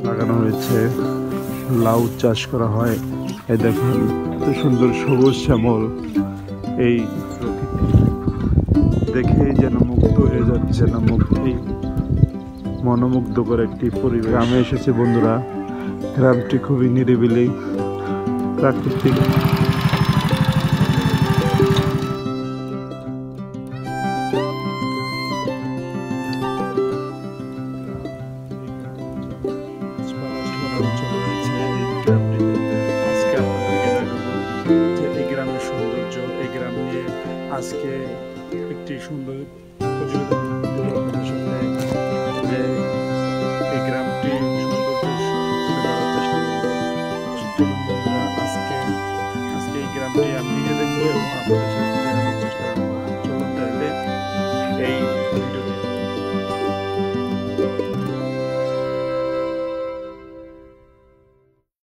লাগানো হয়েছে, লাউ চাষ করা হয়। এই দেখুন এত সুন্দর সবুজ শ্যামল, এই দেখেই যেন মুগ্ধ হয়ে যাচ্ছে, না মুগ্ধি মনোমুগ্ধকর একটি পরিবেশ। গ্রামে এসেছে বন্ধুরা, গ্রামটি খুবই নিরিবিলি, প্রাকৃতিক। আজকে আপনাদেরকে দেখাবো যে এই গ্রামের সৌন্দর্য, এই গ্রাম নিয়ে আজকে একটি সুন্দর